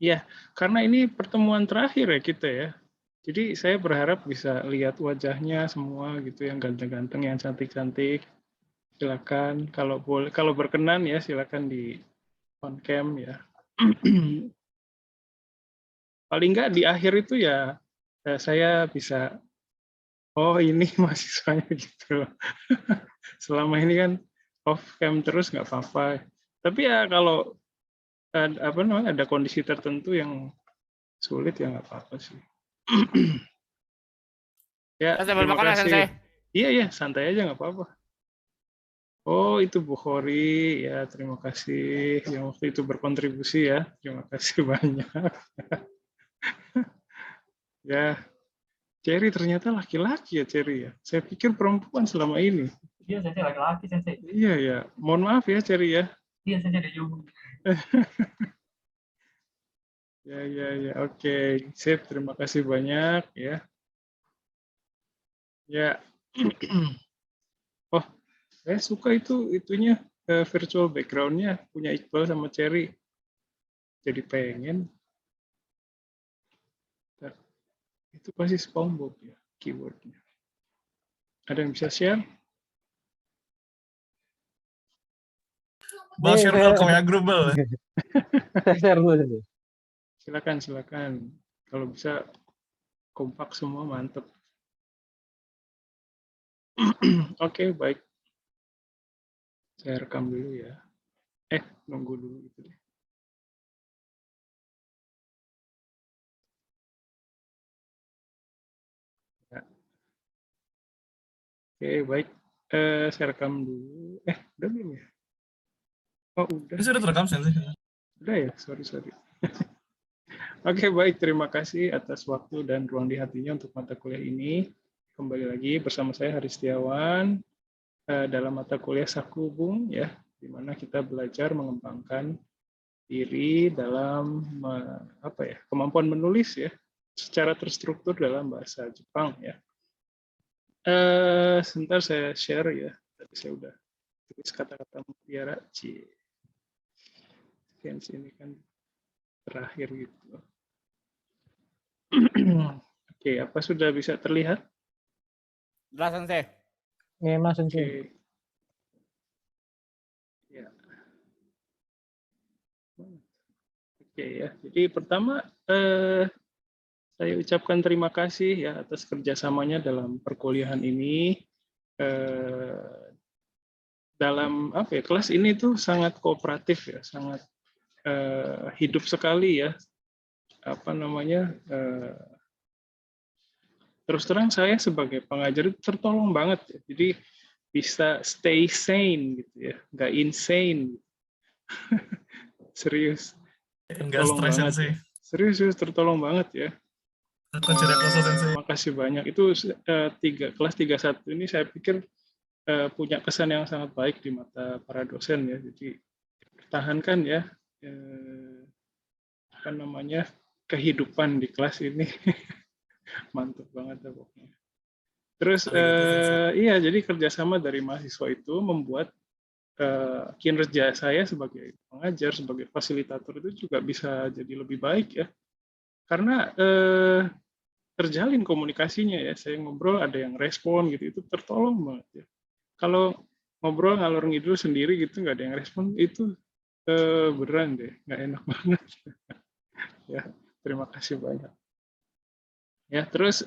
Iya, karena ini pertemuan terakhir ya kita ya. Jadi saya berharap bisa lihat wajahnya semua gitu, yang ganteng-ganteng, yang cantik-cantik. Silakan kalau boleh, kalau berkenan ya silakan di on cam ya. Paling nggak di akhir itu ya saya bisa, oh ini mahasiswanya gitu. Selama ini kan off cam terus nggak apa-apa. Tapi ya kalau apa namanya ada kondisi tertentu yang sulit ya nggak apa-apa sih. Ya, Saya sambil terima makan ya, kasih. Sensei. Iya, iya, santai aja nggak apa-apa. Oh, itu Bu Khori. Ya, terima kasih yang waktu itu berkontribusi ya. Terima kasih banyak. Ya, Cherry ternyata laki-laki ya, Cherry ya. Saya pikir perempuan selama ini. Iya, Sensei laki-laki, Sensei. Iya, ya. Mohon maaf ya, Cherry ya. Iya, Sensei ada juga. Ya, ya, ya. Oke, sip. Terima kasih banyak ya. Ya. Oh, saya suka itunya virtual background-nya punya Iqbal sama Cherry. Jadi pengen. Itu pasti SpongeBob ya keywordnya. Ada yang bisa share? Bal share dulu komennya grup Bal. Share dulu. Silakan, silakan. Kalau bisa kompak semua mantep. Oke, baik. Saya rekam dulu ya. Nunggu dulu gitu deh. Ya. Oke, baik. Saya rekam dulu. Udah belum ya? Oh, udah. Ini sudah terekam Sensei. Udah ya, sorry. Oke, baik. Terima kasih atas waktu dan ruang di hatinya untuk mata kuliah ini. Kembali lagi bersama saya Haris Setiawan dalam mata kuliah Sakubung ya, di mana kita belajar mengembangkan diri dalam kemampuan menulis ya secara terstruktur dalam bahasa Jepang ya. Sebentar saya share ya. Tadi saya udah tulis kata-kata mutiara. Sini kan terakhir gitu. Oke, apa sudah bisa terlihat? Jelas, Sensei. Nih, Mas Oke. Sensei. Ya. Oke ya. Jadi pertama saya ucapkan terima kasih ya atas kerjasamanya dalam perkuliahan ini. Dalam kelas ini tuh sangat kooperatif ya, sangat hidup sekali ya. Terus terang saya sebagai pengajar itu tertolong banget ya. Jadi bisa stay sane gitu ya, nggak insane. Serius. Enggak stres Sensei. Serius tertolong banget ya. Aku cerita kelas Sensei. Makasih banyak. Itu kelas 31 ini saya pikir punya kesan yang sangat baik di mata para dosen ya. Jadi pertahankan ya kehidupan di kelas ini. Mantap banget ya pokoknya. Terus iya, jadi kerjasama dari mahasiswa itu membuat kinerja saya sebagai pengajar, sebagai fasilitator itu juga bisa jadi lebih baik ya. Karena terjalin komunikasinya ya. Saya ngobrol ada yang respon gitu, itu tertolong banget ya. Kalau ngobrol ngalor ngidul sendiri gitu nggak ada yang respon, itu beneran deh nggak enak banget. Ya, terima kasih banyak. Ya, terus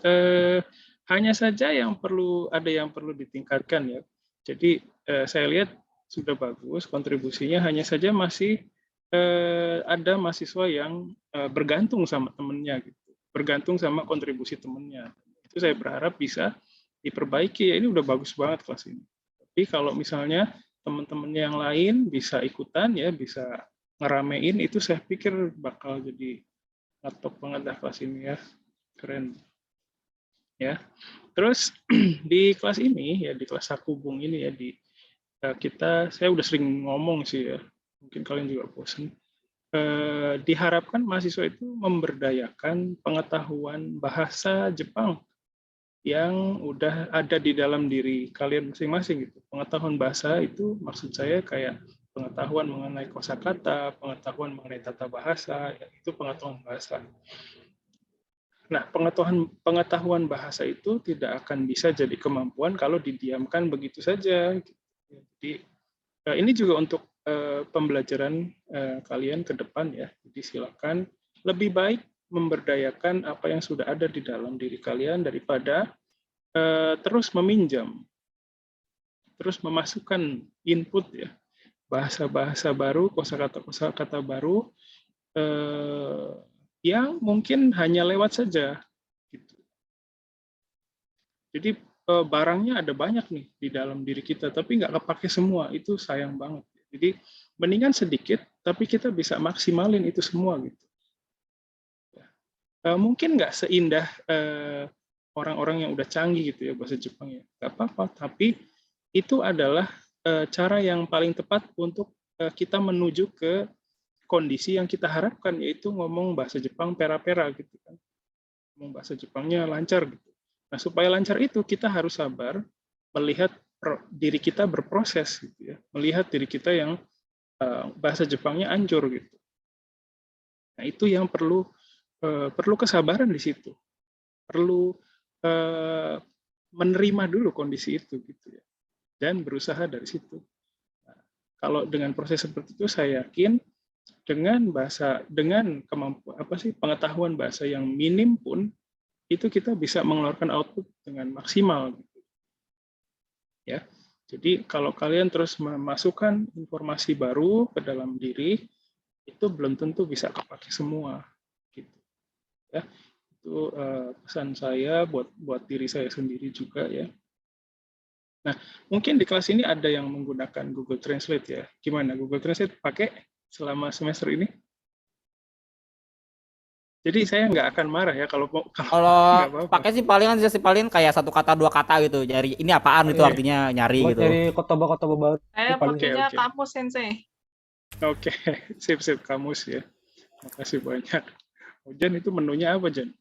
hanya saja ada yang perlu ditingkatkan ya. Jadi saya lihat sudah bagus kontribusinya, hanya saja masih ada mahasiswa yang bergantung sama temennya gitu, bergantung sama kontribusi temennya. Itu saya berharap bisa diperbaiki ya. Ini udah bagus banget kelas ini. Tapi kalau misalnya teman-temannya yang lain bisa ikutan ya, bisa ngeramein, itu saya pikir bakal jadi top banget dah kelas ini ya. Keren ya. Terus di kelas ini ya, di kelas Sakubung ini ya, saya udah sering ngomong sih ya, mungkin kalian juga bosan. Diharapkan mahasiswa itu memberdayakan pengetahuan bahasa Jepang yang udah ada di dalam diri kalian masing-masing gitu. Pengetahuan bahasa itu maksud saya kayak pengetahuan mengenai kosakata, pengetahuan mengenai tata bahasa, ya, itu pengetahuan bahasa. Nah, pengetahuan bahasa itu tidak akan bisa jadi kemampuan kalau didiamkan begitu saja. Jadi ini juga untuk pembelajaran kalian ke depan ya. Jadi silakan lebih baik memberdayakan apa yang sudah ada di dalam diri kalian daripada terus meminjam, terus memasukkan input ya, bahasa-bahasa baru, kosakata-kosakata baru yang mungkin hanya lewat saja. Gitu. Jadi barangnya ada banyak nih di dalam diri kita, tapi nggak kepake semua, itu sayang banget. Jadi mendingan sedikit, tapi kita bisa maksimalin itu semua gitu. Mungkin nggak seindah orang-orang yang udah canggih gitu ya bahasa Jepang ya, nggak apa-apa. Tapi itu adalah cara yang paling tepat untuk kita menuju ke kondisi yang kita harapkan, yaitu ngomong bahasa Jepang pera-pera gitu kan, ngomong bahasa Jepangnya lancar gitu. Nah, supaya lancar itu kita harus sabar melihat diri kita berproses gitu ya, melihat diri kita yang bahasa Jepangnya hancur gitu. Nah, itu yang perlu kesabaran di situ, perlu menerima dulu kondisi itu gitu ya, dan berusaha dari situ. Nah, kalau dengan proses seperti itu, saya yakin dengan kemampuan pengetahuan bahasa yang minim pun itu kita bisa mengeluarkan output dengan maksimal gitu. Ya. Jadi kalau kalian terus memasukkan informasi baru ke dalam diri, itu belum tentu bisa kepake semua gitu. Ya. Itu pesan saya buat diri saya sendiri juga ya. Nah, mungkin di kelas ini ada yang menggunakan Google Translate ya. Gimana Google Translate pakai selama semester ini? Jadi saya nggak akan marah ya kalau pakai sih paling kayak satu kata dua kata gitu. Jadi ini apaan itu artinya nyari Buat gitu. nyari kotoba-kotoba baru. Saya paling pakainya oke. kamus sensei. Oke, sip kamus ya. Makasih banyak. Jan, itu menunya apa, Jan?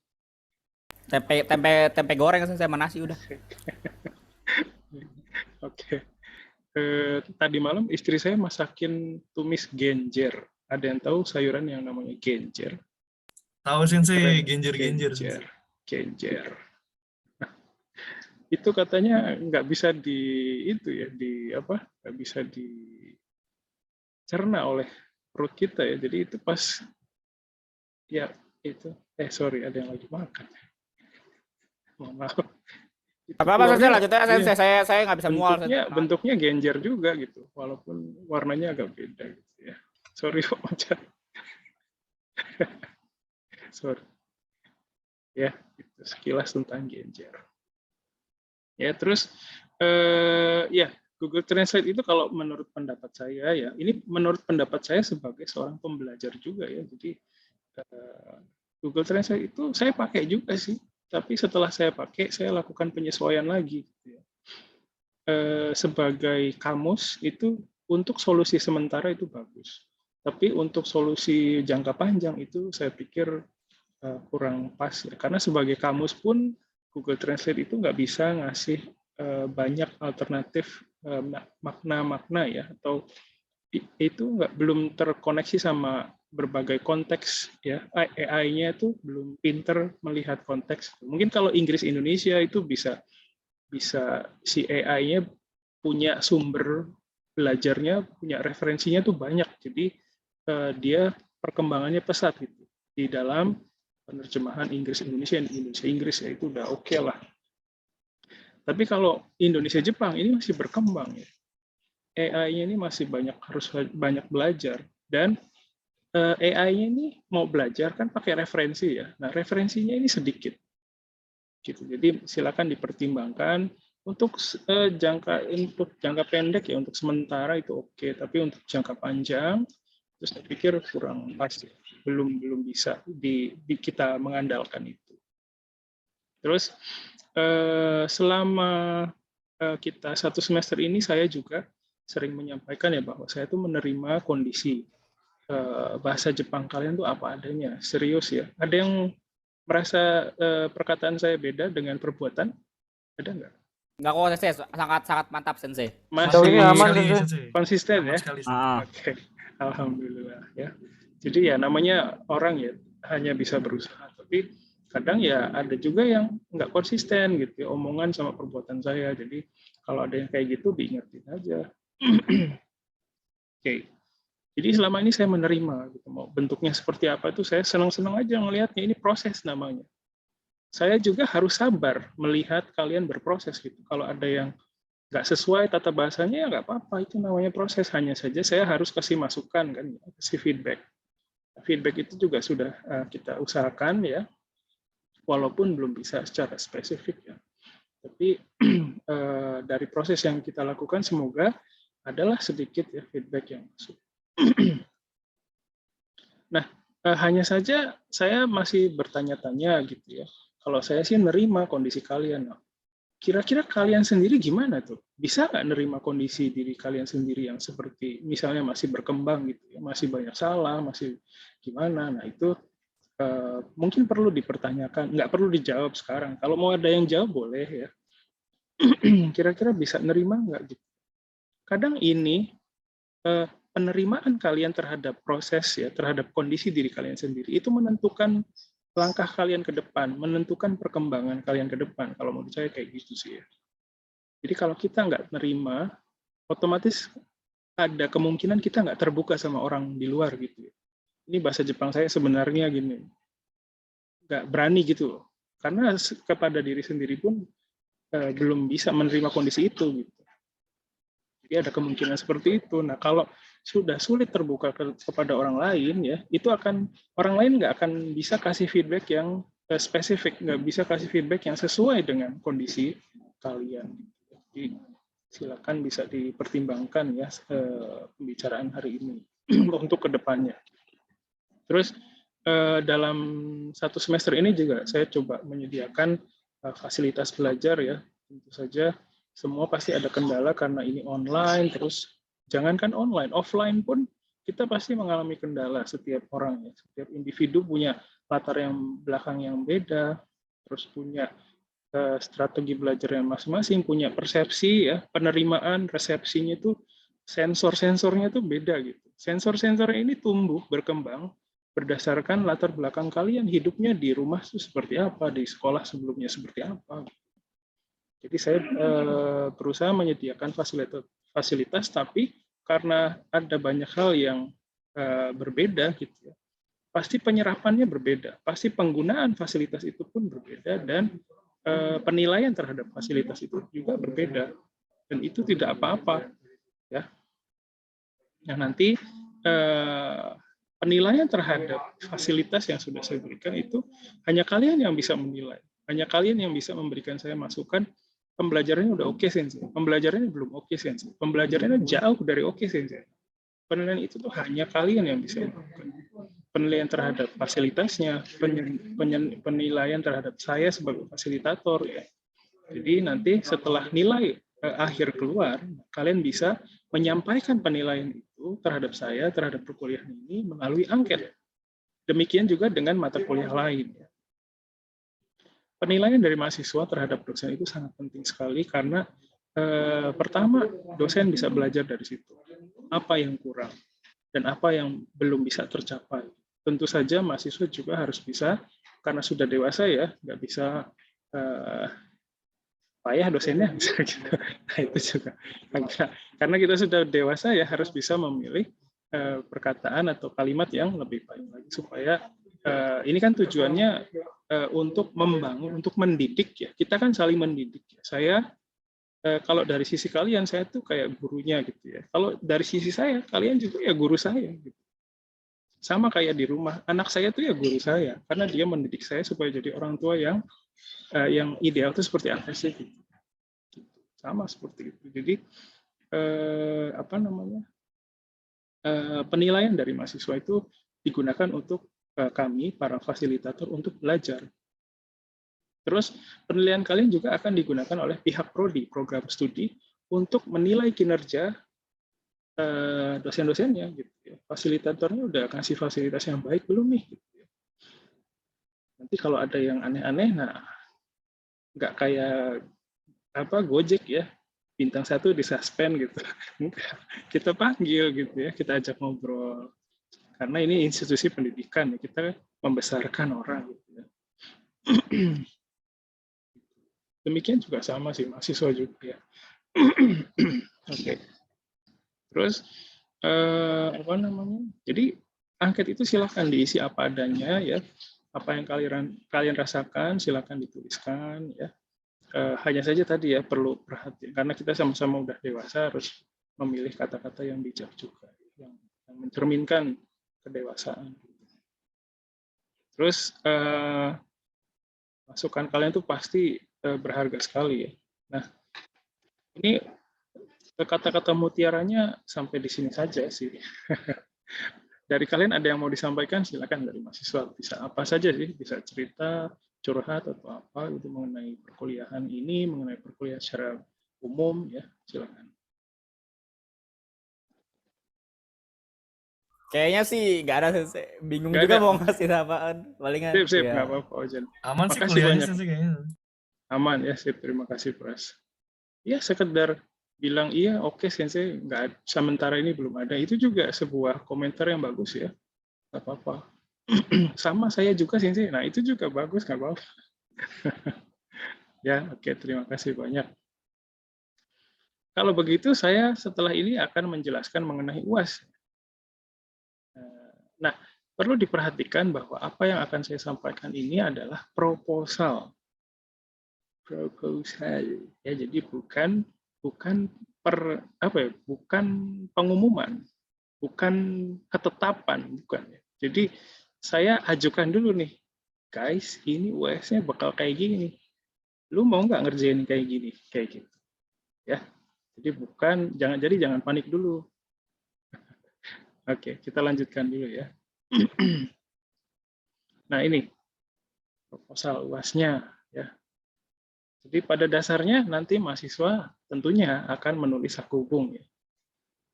Tempe goreng saya sama nasi udah. Oke. Tadi malam istri saya masakin tumis genjer. Ada yang tahu sayuran yang namanya genjer? Tahu sensei, Keren. genjer. Genjer. Nah, itu katanya nggak bisa nggak bisa dicerna oleh perut kita ya. Jadi itu pas ya itu sorry, ada yang lagi makan. Mohon maaf. Apa saya lanjut aja Iya. saya nggak bisa mual. Bentuknya genjer juga gitu, walaupun warnanya agak beda gitu ya. Sorry Pak Macan. Sorry. Ya, itu sekilas tentang genjer. Ya, terus ya Google Translate itu kalau menurut pendapat saya ya, ini menurut pendapat saya sebagai seorang pembelajar juga ya. Jadi Google Translate itu saya pakai juga sih, tapi setelah saya pakai saya lakukan penyesuaian lagi gitu ya. Sebagai kamus itu untuk solusi sementara itu bagus, tapi untuk solusi jangka panjang itu saya pikir kurang pas ya. Karena sebagai kamus pun Google Translate itu nggak bisa ngasih banyak alternatif makna-makna ya, atau itu belum terkoneksi sama berbagai konteks ya. AI-nya itu belum pinter melihat konteks. Mungkin kalau Inggris Indonesia itu bisa si AI-nya punya sumber belajarnya, punya referensinya tuh banyak. Jadi dia perkembangannya pesat gitu di dalam penerjemahan Inggris Indonesia Inggris ya, itu udah oke lah. Tapi kalau Indonesia Jepang ini masih berkembang ya. AI-nya ini masih harus banyak belajar, dan AI-nya ini mau belajar kan pakai referensi ya. Nah, referensinya ini sedikit. Gitu. Jadi silakan dipertimbangkan untuk jangka pendek ya, untuk sementara itu oke, tapi untuk jangka panjang terus saya pikir kurang pas ya. belum bisa kita mengandalkan itu. Terus selama kita satu semester ini saya juga sering menyampaikan ya bahwa saya tuh menerima kondisi bahasa Jepang kalian tuh apa adanya, serius ya. Ada yang merasa perkataan saya beda dengan perbuatan? Ada nggak? Enggak kok Sensei, sangat mantap Sensei. Sejauh ini Masih aman, sekali, Sensei. Sensei. konsisten Aman ya. sekali, Sensei. Ah, Oke, alhamdulillah ya. Jadi ya namanya orang ya hanya bisa berusaha, tapi kadang ya ada juga yang nggak konsisten gitu ya, omongan sama perbuatan saya. Jadi kalau ada yang kayak gitu diingetin aja. Oke. Jadi selama ini saya menerima gitu, mau bentuknya seperti apa itu saya senang-senang aja ngelihatnya, ini proses namanya. Saya juga harus sabar melihat kalian berproses gitu. Kalau ada yang nggak sesuai tata bahasanya ya nggak apa-apa, itu namanya proses. Hanya saja saya harus kasih masukan kan, kasih feedback. Feedback itu juga sudah kita usahakan ya, walaupun belum bisa secara spesifik ya. Tapi dari proses yang kita lakukan semoga adalah sedikit ya feedback yang masuk. Nah, hanya saja saya masih bertanya-tanya gitu ya. Kalau saya sih nerima kondisi kalian. Kira-kira kalian sendiri gimana tuh? Bisa nggak nerima kondisi diri kalian sendiri yang seperti misalnya masih berkembang gitu ya, masih banyak salah, masih gimana? Nah itu mungkin perlu dipertanyakan, nggak perlu dijawab sekarang. Kalau mau ada yang jawab boleh ya. Kira-kira bisa nerima nggak gitu? Kadang ini penerimaan kalian terhadap proses ya, terhadap kondisi diri kalian sendiri itu menentukan langkah kalian ke depan, menentukan perkembangan kalian ke depan. Kalau menurut saya kayak gitu sih ya. Jadi kalau kita nggak nerima, otomatis ada kemungkinan kita nggak terbuka sama orang di luar gitu. Ini bahasa Jepang saya sebenarnya gini, nggak berani gitu. Karena kepada diri sendiri pun belum bisa menerima kondisi itu gitu. Jadi ada kemungkinan seperti itu. Nah kalau sudah sulit terbuka kepada orang lain ya, itu akan orang lain nggak akan bisa kasih feedback yang spesifik, nggak bisa kasih feedback yang sesuai dengan kondisi kalian. Jadi silakan bisa dipertimbangkan ya pembicaraan hari ini untuk kedepannya. Terus dalam satu semester ini juga saya coba menyediakan fasilitas belajar ya, tentu saja semua pasti ada kendala karena ini online, terus jangankan online, offline pun kita pasti mengalami kendala setiap orang ya, setiap individu punya latar yang belakang yang beda, terus punya strategi belajar yang masing-masing, punya persepsi ya, penerimaan, resepsinya itu sensor-sensornya itu beda gitu. Sensor-sensor ini tumbuh, berkembang berdasarkan latar belakang kalian hidupnya di rumah itu seperti apa, di sekolah sebelumnya seperti apa. Jadi saya berusaha menyediakan fasilitas, tapi karena ada banyak hal yang berbeda gitu ya, pasti penyerapannya berbeda, pasti penggunaan fasilitas itu pun berbeda, dan penilaian terhadap fasilitas itu juga berbeda, dan itu tidak apa-apa ya. Nah nanti penilaian terhadap fasilitas yang sudah saya berikan itu hanya kalian yang bisa menilai, hanya kalian yang bisa memberikan saya masukan. Pembelajarannya udah oke Sensei, pembelajarannya belum oke Sensei, pembelajarannya jauh dari oke Sensei. Penilaian itu tuh hanya kalian yang bisa melakukan. Penilaian terhadap fasilitasnya, penilaian terhadap saya sebagai fasilitator ya. Jadi nanti setelah nilai akhir keluar, kalian bisa menyampaikan penilaian itu terhadap saya, terhadap perkuliahan ini melalui angket. Demikian juga dengan mata kuliah lain. Penilaian dari mahasiswa terhadap dosen itu sangat penting sekali karena pertama, dosen bisa belajar dari situ. Apa yang kurang dan apa yang belum bisa tercapai. Tentu saja mahasiswa juga harus bisa, karena sudah dewasa ya, nggak bisa payah dosennya, gitu. Nah itu juga. Karena kita sudah dewasa ya, harus bisa memilih perkataan atau kalimat yang lebih baik lagi, supaya ini kan tujuannya untuk membangun, untuk mendidik ya. Kita kan saling mendidik ya. Saya kalau dari sisi kalian, saya tuh kayak gurunya gitu ya. Kalau dari sisi saya, kalian juga ya guru saya. Gitu. Sama kayak di rumah, anak saya tuh ya guru saya, karena dia mendidik saya supaya jadi orang tua yang ideal itu seperti apa sih? Gitu. Sama seperti itu. Jadi penilaian dari mahasiswa itu digunakan untuk kami para fasilitator untuk belajar. Terus penilaian kalian juga akan digunakan oleh pihak prodi, program studi, untuk menilai kinerja dosen-dosennya. Gitu ya. Fasilitatornya udah kasih fasilitas yang baik belum nih? Gitu ya. Nanti kalau ada yang aneh-aneh, nah nggak kayak Gojek ya, bintang 1 disuspend gitu. Enggak, kita panggil gitu ya, kita ajak ngobrol. Karena ini institusi pendidikan ya, kita membesarkan orang gitu ya. Demikian juga sama sih mahasiswa juga ya. Oke. Terus apa namanya? Jadi angket itu silakan diisi apa adanya ya. Apa yang kalian rasakan silakan dituliskan ya. Hanya saja tadi ya perlu perhatian karena kita sama-sama udah dewasa harus memilih kata-kata yang bijak juga yang mencerminkan kedewasaan. Terus masukan kalian tuh pasti berharga sekali ya. Nah, ini kata-kata mutiaranya sampai di sini saja sih. Dari kalian ada yang mau disampaikan, silakan dari mahasiswa. Bisa apa saja sih, bisa cerita, curhat atau apa gitu mengenai perkuliahan ini, mengenai perkuliahan secara umum ya, silakan. Kayaknya sih nggak ada Sensei. Bingung Nggak juga ada. mau ngasih apaan. Palingan. Sip, Ya. nggak apa-apa, Ojan. Aman sih Makasih kuliahnya banyak. Sensei kayaknya. Aman ya, sip. Terima kasih, Pras. Ya, sekedar bilang iya, oke, Sensei, nggak sementara ini belum ada. Itu juga sebuah komentar yang bagus ya. Nggak apa-apa. Sama saya juga, Sensei. Nah, itu juga bagus, nggak apa-apa. Ya, oke, terima kasih banyak. Kalau begitu, saya setelah ini akan menjelaskan mengenai UAS. Nah, perlu diperhatikan bahwa apa yang akan saya sampaikan ini adalah proposal. Proposal. Ya, jadi bukan bukan pengumuman, bukan ketetapan, bukan. Jadi saya ajukan dulu nih, guys, ini UAS-nya bakal kayak gini nih. Lu mau nggak ngerjain kayak gini, kayak gitu, ya. Jadi jangan panik dulu. Oke, kita lanjutkan dulu ya. Nah, ini proposal UAS-nya ya. Jadi pada dasarnya nanti mahasiswa tentunya akan menulis sakubung ya.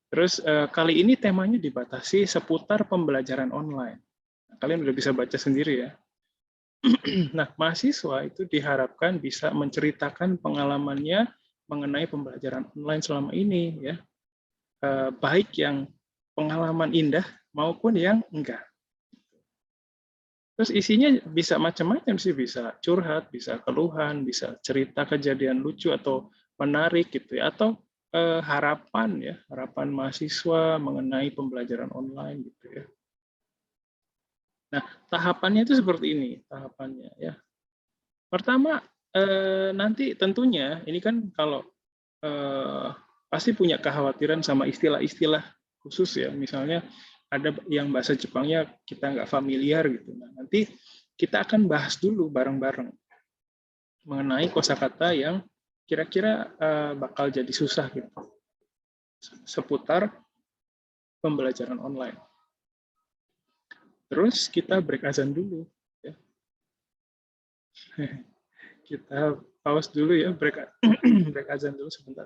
Terus kali ini temanya dibatasi seputar pembelajaran online. Nah, kalian udah bisa baca sendiri ya. Nah, mahasiswa itu diharapkan bisa menceritakan pengalamannya mengenai pembelajaran online selama ini ya. Baik yang pengalaman indah maupun yang enggak. Terus isinya bisa macam-macam sih, bisa curhat, bisa keluhan, bisa cerita kejadian lucu atau menarik gitu ya, atau harapan mahasiswa mengenai pembelajaran online gitu ya. Nah, tahapannya itu seperti ini, tahapannya ya. Pertama nanti tentunya ini kan kalau pasti punya kekhawatiran sama istilah-istilah khusus ya, misalnya ada yang bahasa Jepangnya kita nggak familiar gitu. Nah, nanti kita akan bahas dulu bareng-bareng mengenai kosakata yang kira-kira bakal jadi susah gitu seputar pembelajaran online. Terus kita break azan dulu. Ya. Kita pause dulu ya, break azan dulu sebentar.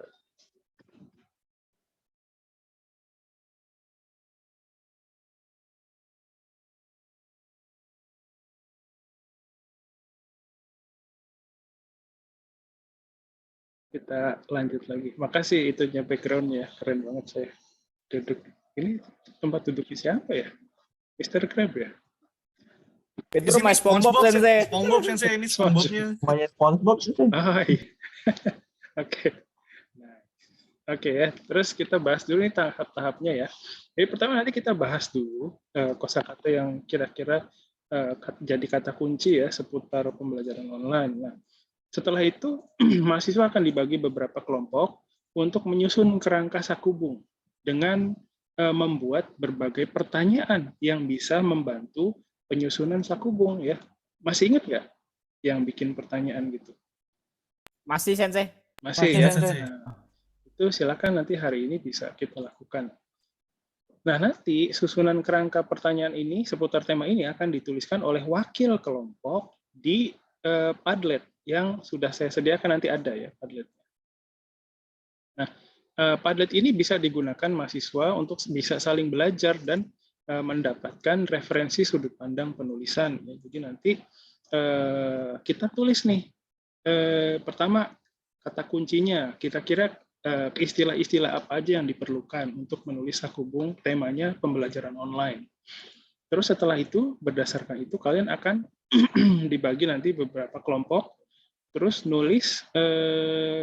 Kita lanjut lagi. Makasih itunya background-nya, keren banget saya. Duduk. Ini tempat duduk siapa ya? Mr. Crab ya? Itu rumah SpongeBob Sensei. SpongeBob Sensei ini SpongeBob-nya. Banyak SpongeBob sih. Oh, iya. Oke. Nah, oke ya. Terus kita bahas dulu nih tahap-tahapnya ya. Jadi pertama nanti kita bahas dulu kosakata yang kira-kira jadi kata kunci ya seputar pembelajaran online. Nah, setelah itu mahasiswa akan dibagi beberapa kelompok untuk menyusun kerangka sakubung dengan membuat berbagai pertanyaan yang bisa membantu penyusunan sakubung ya. Masih ingat nggak yang bikin pertanyaan gitu? Masih Sensei. Masih Masih, ya. Sensei. Nah, itu silakan nanti hari ini bisa kita lakukan. Nah, nanti susunan kerangka pertanyaan ini seputar tema ini akan dituliskan oleh wakil kelompok di Padlet yang sudah saya sediakan, nanti ada ya Padletnya. Nah, Padlet ini bisa digunakan mahasiswa untuk bisa saling belajar dan mendapatkan referensi sudut pandang penulisan. Jadi nanti kita tulis nih, pertama kata kuncinya, kira-kira istilah-istilah apa aja yang diperlukan untuk menulis sakubung temanya pembelajaran online. Terus setelah itu, berdasarkan itu kalian akan dibagi nanti beberapa kelompok, terus nulis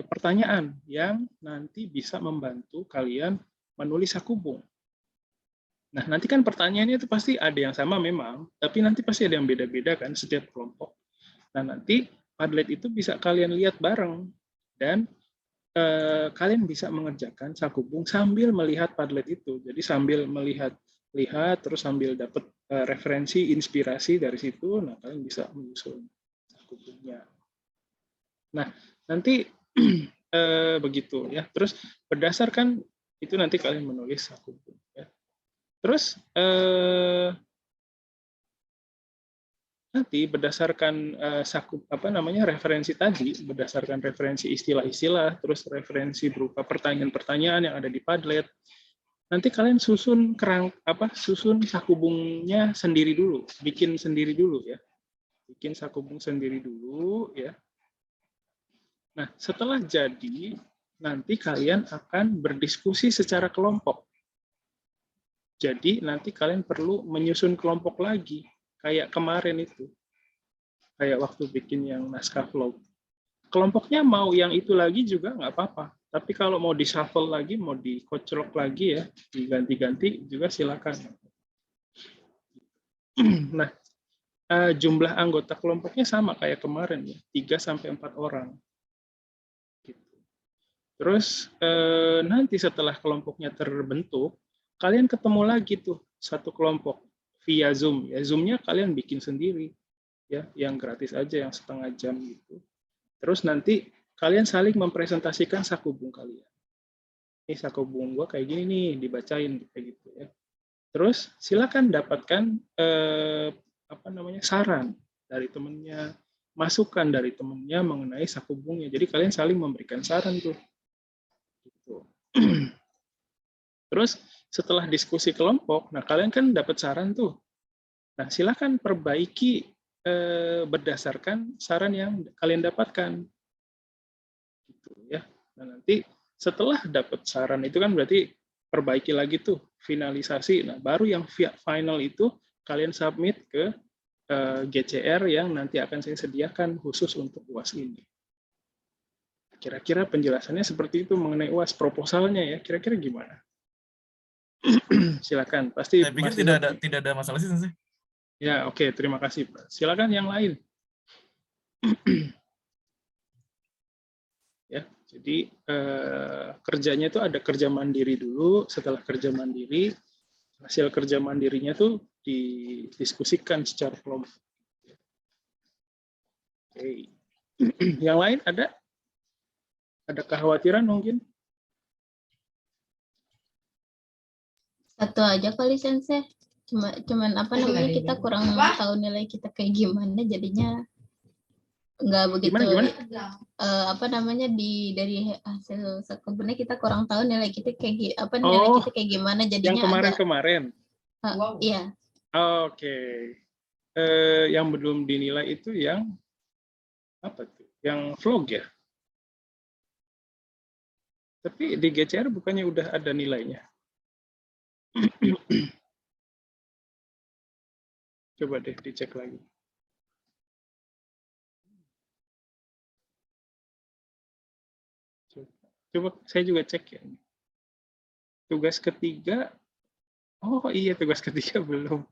pertanyaan yang nanti bisa membantu kalian menulis sakubung. Nah, nanti kan pertanyaannya itu pasti ada yang sama memang, tapi nanti pasti ada yang beda-beda kan setiap kelompok. Nah, nanti Padlet itu bisa kalian lihat bareng, dan kalian bisa mengerjakan sakubung sambil melihat Padlet itu. Jadi sambil melihat terus sambil dapat referensi, inspirasi dari situ, nah kalian bisa menyusun sakubungnya. Nah, nanti begitu ya. Terus berdasarkan itu nanti kalian menulis sakubung ya. Terus nanti berdasarkan referensi tadi, berdasarkan referensi istilah-istilah, terus referensi berupa pertanyaan-pertanyaan yang ada di Padlet, nanti kalian susun susun sakubungnya sendiri dulu, bikin sendiri dulu ya, bikin sakubung sendiri dulu ya. Nah, setelah jadi, nanti kalian akan berdiskusi secara kelompok. Jadi nanti kalian perlu menyusun kelompok lagi. Kayak kemarin itu, kayak waktu bikin yang naskah vlog. Kelompoknya mau yang itu lagi juga nggak apa-apa. Tapi kalau mau di-shuffle lagi, mau dikocok lagi ya, diganti-ganti juga silakan. Nah, jumlah anggota kelompoknya sama kayak kemarin ya, 3-4 orang. Gitu. Terus nanti setelah kelompoknya terbentuk, kalian ketemu lagi tuh satu kelompok via Zoom ya. Zoom-nya kalian bikin sendiri ya, yang gratis aja, yang setengah jam gitu. Terus nanti kalian saling mempresentasikan sakubung kalian. Ini sakubung gua kayak gini nih, dibacain kayak gitu ya. Terus silakan dapatkan saran dari temennya, masukan dari temennya mengenai sakubungnya. Jadi kalian saling memberikan saran tuh. Gitu. Terus setelah diskusi kelompok, nah kalian kan dapat saran tuh. Nah, silakan perbaiki berdasarkan saran yang kalian dapatkan. Gitu ya. Nah, nanti setelah dapat saran itu kan berarti perbaiki lagi tuh, finalisasi. Nah, baru yang final itu kalian submit ke GCR yang nanti akan saya sediakan khusus untuk UAS ini. Kira-kira penjelasannya seperti itu mengenai UAS, proposalnya ya. Kira-kira gimana? Silakan. Pasti Saya pikir tidak ada masalah sih, Sensei. Ya, oke, terima kasih, Pak. Silakan yang lain. Ya, jadi kerjanya itu ada kerja mandiri dulu. Setelah kerja mandiri, hasil kerja mandirinya tuh didiskusikan secara kelompok. Oke. Yang lain ada? Ada kekhawatiran mungkin? Satu aja kali Sensei. Cuman kita kurang tahu nilai kita kayak gimana, jadinya nggak begitu. Gimana? Dari hasil sakubungnya kita kurang tahu nilai kita kayak nilai kita kayak gimana, jadinya. Yang kemarin. Iya. Oke. Yang belum dinilai itu yang apa tuh? Yang vlog ya. Tapi di GCR bukannya udah ada nilainya? Coba deh dicek lagi. Coba saya juga cek ya. Tugas ketiga, oh iya tugas ketiga belum.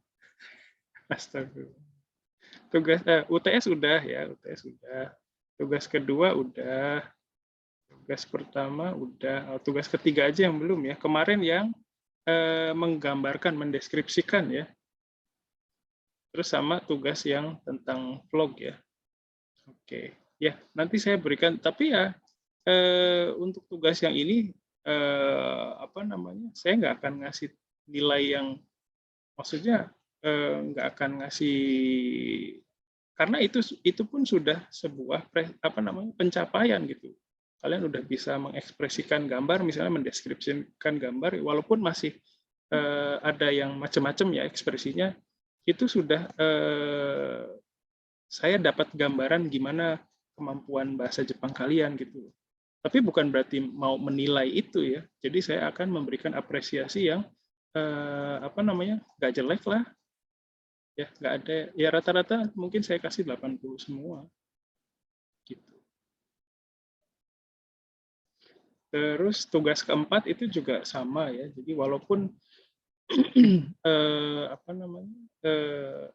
Astagfirullah. Tugas UTS udah ya, UTS udah. Tugas kedua udah. Tugas pertama udah. Oh, tugas ketiga aja yang belum ya. Kemarin yang menggambarkan, mendeskripsikan ya. Terus sama tugas yang tentang vlog ya. Oke, ya nanti saya berikan. Tapi ya untuk tugas yang ini saya nggak akan ngasih nilai yang, maksudnya nggak akan ngasih, karena itu pun sudah sebuah pencapaian gitu. Kalian udah bisa mengekspresikan gambar, misalnya mendeskripsikan gambar, walaupun masih ada yang macam-macam ya ekspresinya, itu sudah saya dapat gambaran gimana kemampuan bahasa Jepang kalian gitu. Tapi bukan berarti mau menilai itu ya. Jadi saya akan memberikan apresiasi yang nggak jelek lah. Ya, nggak ada. Ya rata-rata mungkin saya kasih 80 semua. Gitu. Terus tugas keempat itu juga sama ya. Jadi walaupun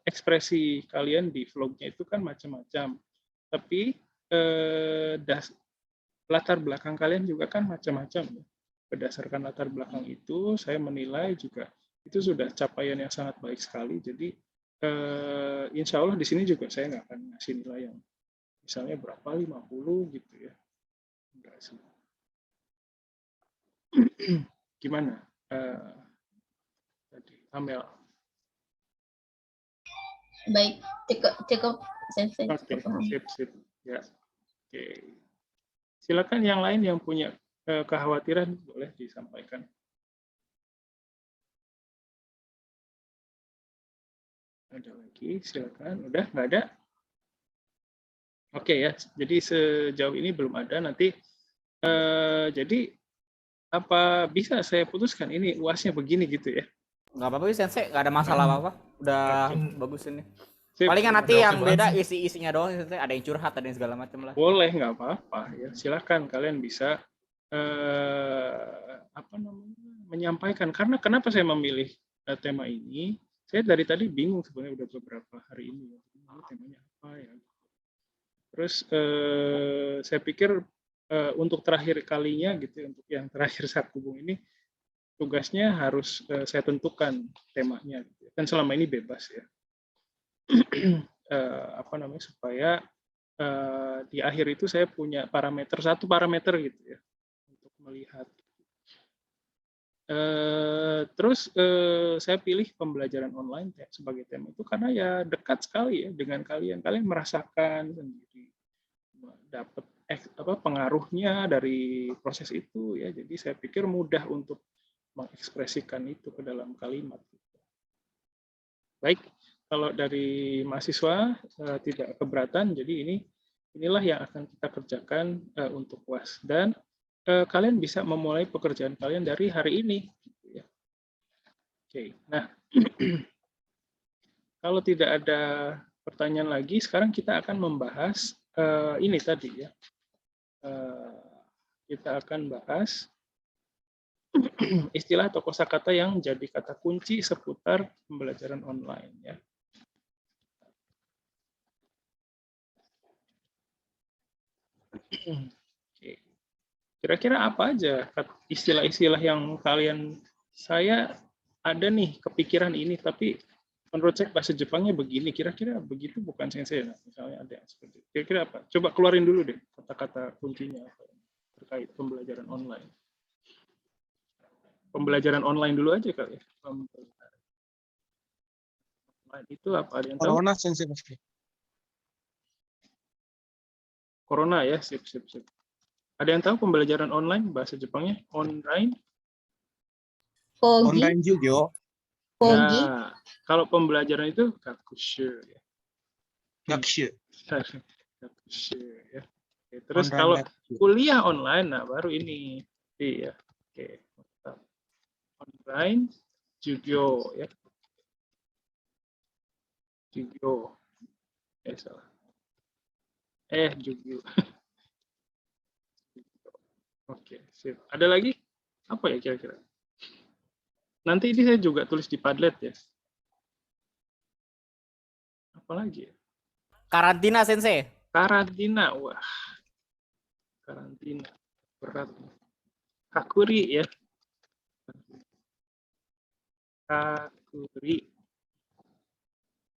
ekspresi kalian di vlognya itu kan macam-macam, tapi latar belakang kalian juga kan macam-macam. Berdasarkan latar belakang itu, saya menilai juga itu sudah capaian yang sangat baik sekali. Jadi insya Allah di sini juga saya nggak akan ngasih nilai yang misalnya berapa 50 gitu ya. Enggak sih. Gimana? Tadi Amel. Baik, cukup Sensei. Oke, Cukup paham. sip. Ya. Oke. Silakan yang lain yang punya kekhawatiran boleh disampaikan. Ada lagi, silakan. Udah nggak ada? Oke ya. Jadi sejauh ini belum ada. Nanti jadi apa bisa saya putuskan ini UASnya begini gitu ya? Nggak apa-apa sih Sensei, nggak ada masalah apa-apa. Udah bagus ini. Sip. Palingan nanti Udah yang oke beda banget isi-isinya doang Sensei, ada yang curhat, ada yang segala macam lah. Boleh, nggak apa-apa ya. Silakan kalian bisa menyampaikan. Karena kenapa saya memilih tema ini? Saya dari tadi bingung sebenarnya udah beberapa hari ini. Temanya apa ya? Terus saya pikir untuk terakhir kalinya gitu, untuk yang terakhir saat hubung ini tugasnya harus saya tentukan temanya. Gitu. Dan selama ini bebas ya. Supaya di akhir itu saya punya satu parameter gitu ya untuk melihat. Terus saya pilih pembelajaran online sebagai tema itu karena ya dekat sekali ya dengan kalian. Kalian merasakan sendiri, dapat pengaruhnya dari proses itu ya. Jadi saya pikir mudah untuk mengekspresikan itu ke dalam kalimat. Baik. Kalau dari mahasiswa tidak keberatan, jadi inilah yang akan kita kerjakan untuk UAS. Dan kalian bisa memulai pekerjaan kalian dari hari ini. Gitu ya. Oke, nah kalau tidak ada pertanyaan lagi, sekarang kita akan membahas ini tadi ya. Kita akan bahas istilah atau kosakata yang jadi kata kunci seputar pembelajaran online ya. Kira-kira apa aja istilah-istilah yang saya ada nih kepikiran ini, tapi menurut saya bahasa Jepangnya begini, kira-kira begitu bukan Sensei? Nah, misalnya ada yang seperti itu. Kira-kira apa? Coba keluarin dulu deh kata-kata kuncinya terkait pembelajaran online. Pembelajaran online dulu aja kali ya. Online itu apa? Ada yang tahu? Corona Sensei pasti. Corona ya, sip. Ada yang tahu pembelajaran online bahasa Jepangnya? Online? Kogi. Online juga. Kogi. Nah, kalau pembelajaran itu gakushu ya. Gakushu. Gakushu ya. Oke, terus Online kalau gakushu. kuliah online, nah baru ini. Iya. Oke. Online Jugyo ya. Jugyo. Salah. Jugyo. Oke, sip. Ada lagi? Apa ya kira-kira? Nanti ini saya juga tulis di Padlet ya. Apalagi ya? Karantina Sensei. Karantina, wah. Karantina. Berat. Kakuri ya.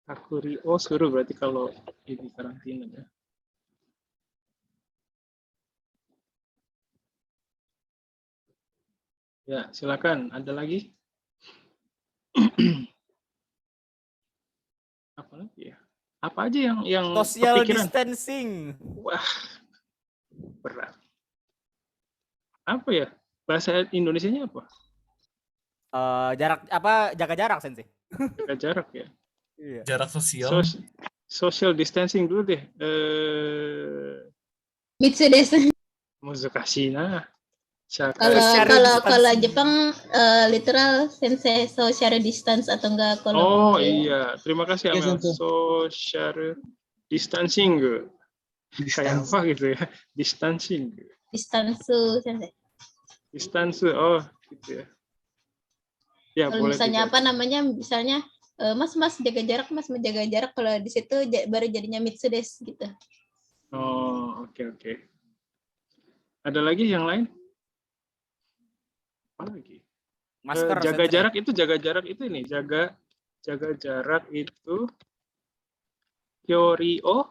Kakuri. Oh, suruh berarti kalau ini karantina ya. Ya, silakan. Ada lagi? Apa lagi ya? Apa aja yang Social kepikiran? distancing. Wah, berat. Apa ya? Bahasa Indonesianya apa? Jaga jarak Sensei. Jaga jarak ya. Iya. Jarak sosial. Social distancing dulu deh. Mitsudesu. Muzukashina. Kalau Social kalau distancing. Jepang literal sensei social distance atau enggak kalau Oh Korea? iya, terima kasih Iya, Amel. Sensei. Social distancing. Kayak Distance. apa gitu ya? Distancing. Distance sensei. Distance. Oh, gitu ya. Ya, Kalau boleh misalnya juga. apa namanya, misalnya Mas jaga jarak, Mas menjaga jarak, kalau di situ baru jadinya mitsu desu gitu. Oh, oke. Ada lagi yang lain? Apa lagi? Masker Jaga sensei. jarak itu ini, jaga jarak itu kyori o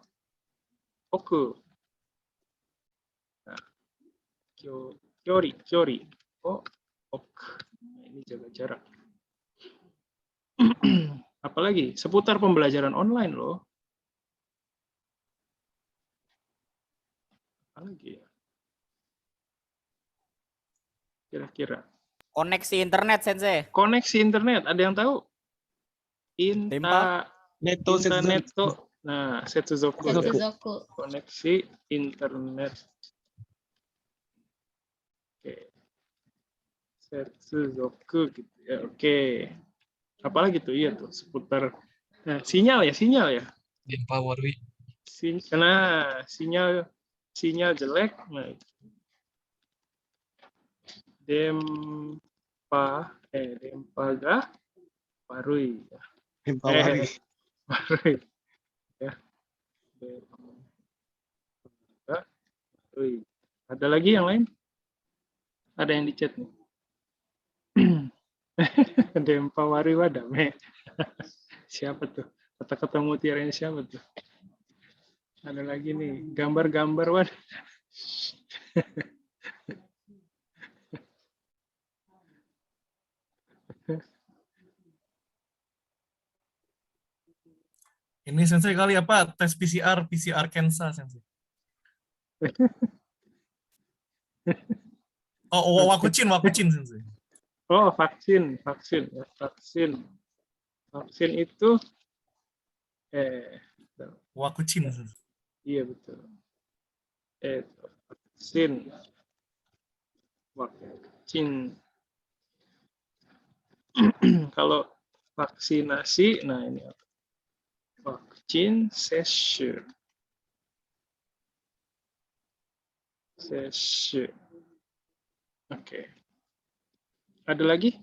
oku. Nah, kyori o oku. Nah, ini jaga jarak. Apalagi seputar pembelajaran online loh. Apalagi ya? Kira-kira. Koneksi internet sensei. Koneksi internet, ada yang tahu? Dempa? Neto Interneto. Nah, Setsuzoku. ya. Setsuzoku. Koneksi internet. Oke. Setsuzoku gitu ya. Oke. Apalagi tuh? Iya tuh seputar sinyal ya. Dempa Warwi. Nah, sinyal jelek. Nah, Dempaga Warui. Empawari. Warui. Ya. Dempaga Warui. Ada lagi yang lain? Ada yang di chat nih. Dempa Warui Wadame. Siapa tuh? Kata-kata mutiaranya siapa tuh? Ada lagi nih, gambar-gambar Wad. Ini sensei kali apa? Tes PCR Kensa sensei. Oh, Wakuchin sensei. Oh, vaksin ya, vaksin itu Wakuchin sensei. iya betul. Vaksin kalau vaksinasi, nah ini vaksin session. Oke. Ada lagi?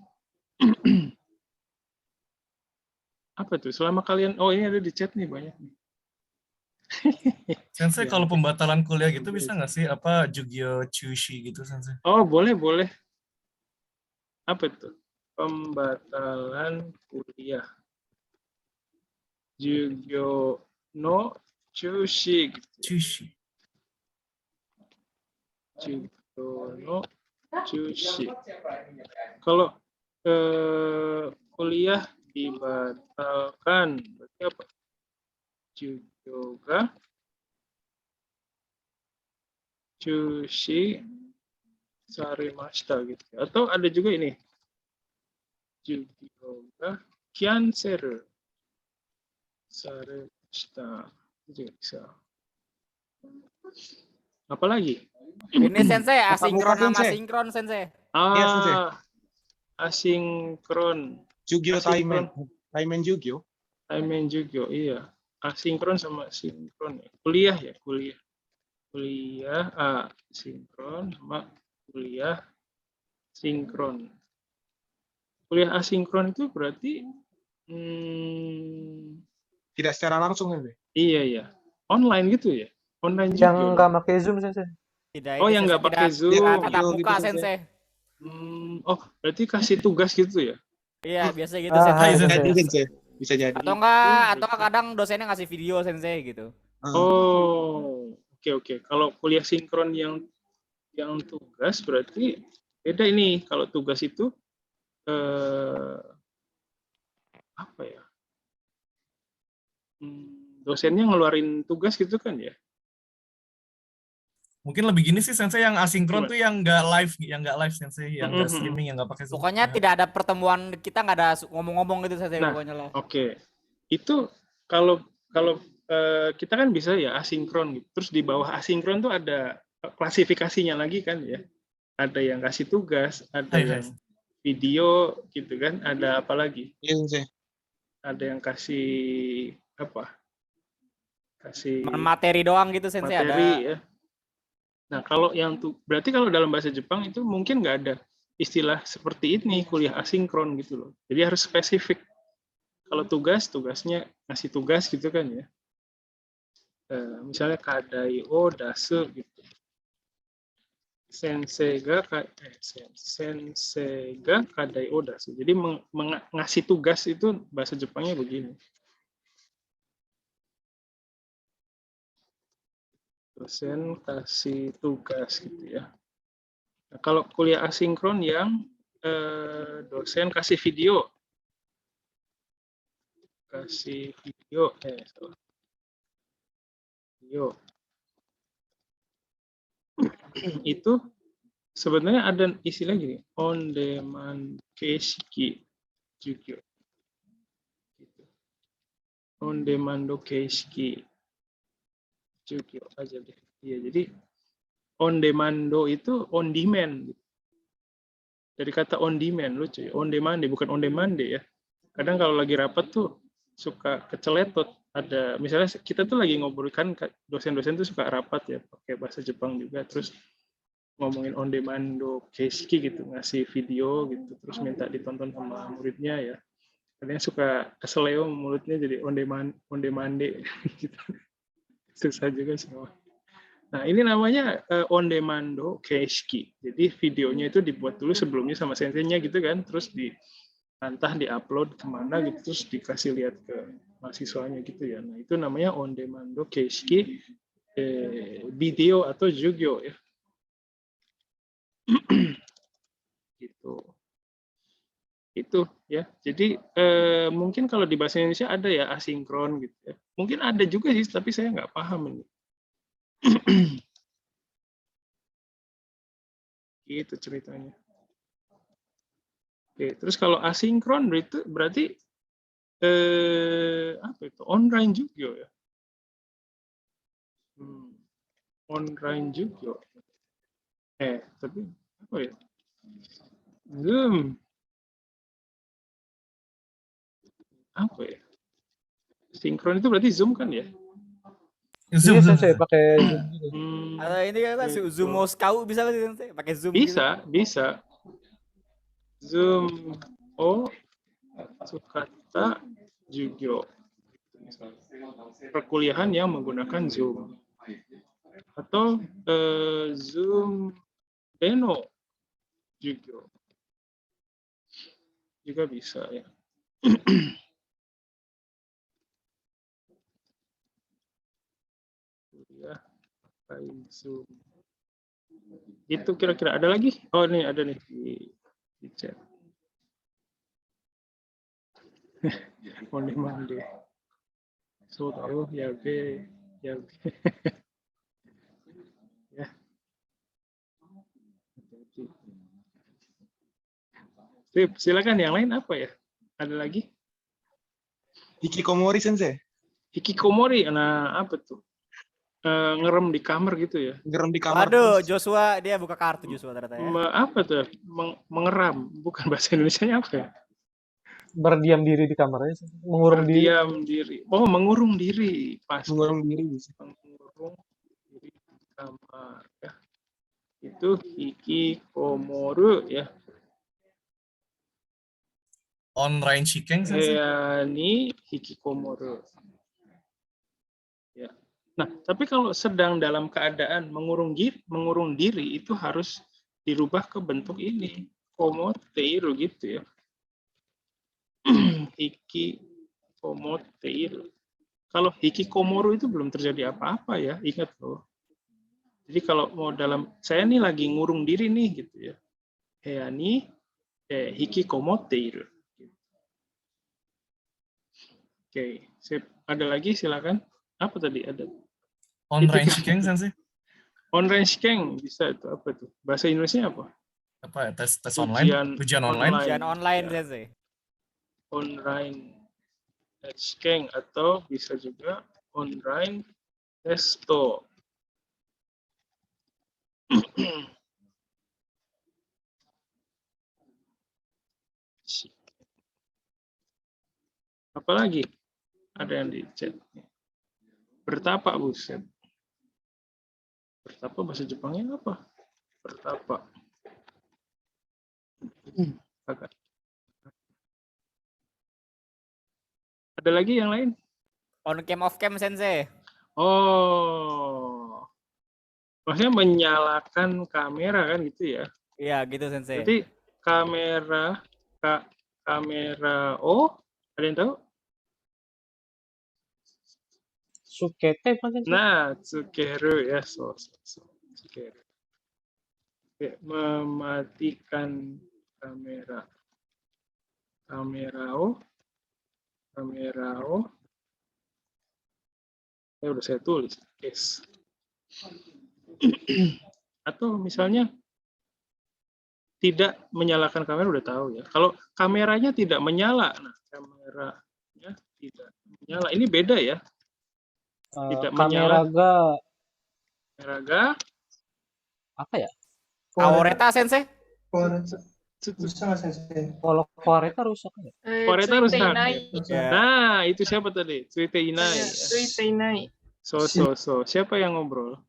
Apa tuh? Selama kalian, oh ini ada di chat nih banyak nih. Sensei Ya. kalau pembatalan kuliah gitu bisa nggak sih apa Jugyo Chushi gitu sensei? Oh boleh. Apa itu? Pembatalan kuliah. Jugyo no Chushi. Chushi. Jugyo no Chushi. Kalau kuliah dibatalkan, berarti apa? Jugyo ga Chushi sarimashita gitu. Atau ada juga ini. Jugyo ga cancel sarimashita. Itu juga bisa. Apalagi? Ini sensei asinkron muka, sama Sensei. sinkron sensei. Iya, Sensei. Asinkron. Jugyo Asinkron. Taimen Jugyo. Taimen Jugyo, iya. Asinkron sama sinkron. Kuliah ya, kuliah. Kuliah asinkron sama kuliah sinkron. Kuliah asinkron itu berarti Tidak secara langsung, Sensei. iya. Online gitu ya? Online Yang juga. nggak pakai Zoom Sensei. Tidak Oh, ini, yang sensei, nggak pakai tidak Zoom. tatap Video muka gitu, sensei. Oh, berarti kasih tugas gitu ya? Iya, biasa gitu Ah, sensei. Hai, Bisa Sensei. jadi, Sensei. Bisa jadi. Atau enggak kadang dosennya ngasih video sensei gitu. Oh, oke. Kalau kuliah sinkron yang tugas berarti beda ini. Kalau tugas itu apa ya? Dosennya ngeluarin tugas gitu kan ya? Mungkin lebih gini sih sensei yang asinkron Gimana? tuh yang nggak live sensei, yang nggak streaming, yang nggak pakai Zoom. Pokoknya Ya. tidak ada pertemuan, kita nggak ada ngomong-ngomong gitu sensei Nah, pokoknya lah. Oke. Itu kalau kita kan bisa ya asinkron gitu. Terus di bawah asinkron tuh ada klasifikasinya lagi kan ya. Ada yang kasih tugas, ada Hai, yang video gitu kan, ada apa lagi? Iya Sensei. Ada yang kasih apa? Kasih Materi doang gitu sensei ada. materi ya. Nah, kalau yang berarti kalau dalam bahasa Jepang itu mungkin nggak ada istilah seperti ini, kuliah asinkron gitu loh. Jadi harus spesifik. Kalau tugasnya ngasih tugas gitu kan ya. Misalnya kadai o dasu gitu. Sensei ga kadai o dasu. Jadi ngasih tugas itu bahasa Jepangnya begini. Dosen kasih tugas gitu ya. Nah, kalau kuliah asinkron yang dosen kasih video. Video. Itu sebenarnya ada istilah gini, on demand keishiki jugyo. Gitu. On demand keishiki jugyo aja deh. Iya, jadi on demand itu on demand. Dari kata on demand lucu ya. On demand bukan on demand ya. Kadang kalau lagi rapat tuh suka keceletot. Ada misalnya kita tuh lagi ngobrol kan dosen-dosen tuh suka rapat ya pakai bahasa Jepang juga, terus ngomongin on demand keishiki gitu, ngasih video gitu, terus minta ditonton sama muridnya ya. Kadang suka keseleo mulutnya jadi on demand gitu. Susah juga semua. Nah, ini namanya on demand keishiki. Jadi videonya itu dibuat dulu sebelumnya sama senseinya gitu kan, terus entah di-upload kemana gitu, terus dikasih lihat ke mahasiswanya gitu ya. Nah, itu namanya on demand keishiki video atau jugyo ya. Gitu. Itu ya. Jadi mungkin kalau di bahasa Indonesia ada ya asinkron gitu ya. Mungkin ada juga sih, tapi saya nggak paham ini. Gitu ceritanya. Oke, terus kalau asinkron itu berarti apa itu? Online juga ya. Online juga. Tapi apa ya? Zoom. Apa ya? Sinkron itu berarti Zoom kan ya? Zoom, Iya Zoom. sensei pakai Zoom gitu. Atau ini kan Zoom Moscow bisa nggak sih sensei? Pakai Zoom gitu. Bisa. Zoom Sukata Jugyo. Perkuliahan yang menggunakan Zoom. Atau Zoom Deno Jugyo. Juga bisa ya. Kuliah pakai Zoom. Itu kira-kira ada lagi? Oh, ini ada nih di chat. Mande. So tahu ya be. Ya. Sip, silakan yang lain apa ya? Ada lagi? Hikikomori Sensei. Hikikomori, nah apa tuh? Ngerem di kamar gitu ya? Ngerem di kamar. Waduh, terus. Joshua dia buka kartu Joshua ternyata ya. Apa tuh? Mengeram, bukan bahasa Indonesianya apa ya? Berdiam diri di kamarnya, mengurung diri. Berdiam diri. Oh, mengurung diri. Pas. Mengurung diri bisa. Mengurung diri di kamar ya. Itu hikikomoru ya. Online Shikeng, Sensei. Ini hikikomoru. Ya. Nah, tapi kalau sedang dalam keadaan mengurung diri itu harus dirubah ke bentuk ini, komoteiru gitu ya. Hikikomoteiru. Kalau hikikomoru itu belum terjadi apa-apa ya, ingat loh. Jadi kalau mau saya nih lagi ngurung diri nih gitu ya. Heani hikikomoteiru. Oke, sip. Ada lagi silakan. Apa tadi ada? Online Shikeng, Sensei. Online Shikeng bisa itu apa tuh? Bahasa Indonesia apa? Apa ya? Tes online? Ujian online? Ujian online ya. sensei. Online Shikeng atau bisa juga online testo. Apalagi ada yang di chat. Bertapa, buset. Bertapa bahasa Jepangnya apa? Bertapa. Agak. Ada lagi yang lain? On cam off cam sensei. Oh, maksudnya menyalakan kamera kan gitu ya? Iya gitu sensei. Jadi kamera kamera ada yang tahu? Sukete apa sih? Nah, tsukeru ya, tsukeru. Oke, mematikan kamera. Kamera ya udah saya tulis, yes. Atau misalnya tidak menyalakan kamera udah tahu ya. Kalau kameranya tidak menyala, nah kameranya tidak menyala. Ini beda ya. Tidak menyala. Kamera ga Apa ya? Aoreta sensei. Kalau Koreta rusak ya? Koreta rusak. Ya. Nah, itu siapa tadi? Tsuite Inai. Tsuite Inai. So. Siapa yang ngobrol?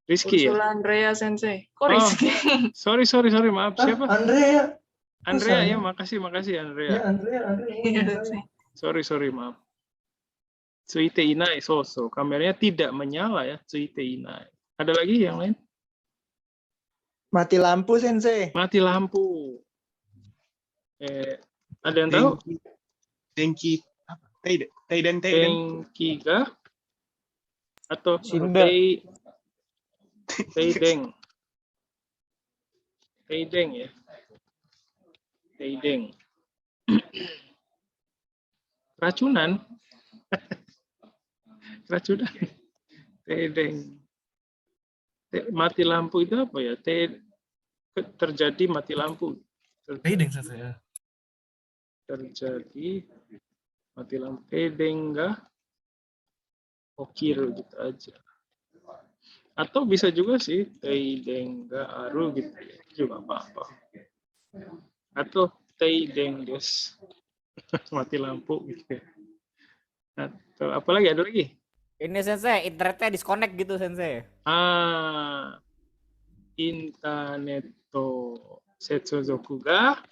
Rizky ya? Ursula Andrea Sensei. Kok Oh. Rizky? Sorry, maaf. Siapa? Andrea ya, makasih Andrea. Iya, Sensei. Sorry, maaf. Tsuite Inai, so. Kameranya tidak menyala ya, Tsuite Inai. Ada lagi yang lain? Mati lampu, Sensei. Mati lampu. Ada yang tahu? Denki apa? Teiden. Denki ga? Atau Shinda. Teideng ya. Teideng. Racunan. Teideng. Mati lampu itu apa ya? Terjadi mati lampu. Teideng sensei ya. Terjadi mati lampu. Teideng ga? Okiru gitu aja. Atau bisa juga sih teideng ga aru gitu ya. Juga apa-apa. Atau teideng des. Mati lampu gitu ya. Atau apalagi ada lagi? Ini sensei, internetnya disconnect gitu sensei. Internet setsuzoku ga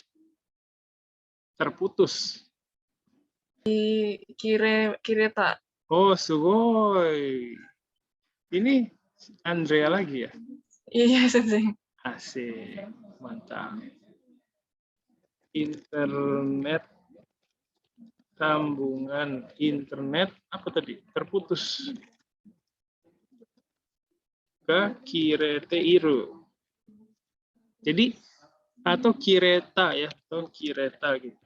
terputus. Kireta. Oh, sugoi. Ini Andrea lagi ya? Iya, Sensei. Asik, mantap. Internet, sambungan internet, apa tadi? Terputus. Ke kirete iru. Jadi, atau kireta ya, atau kireta gitu.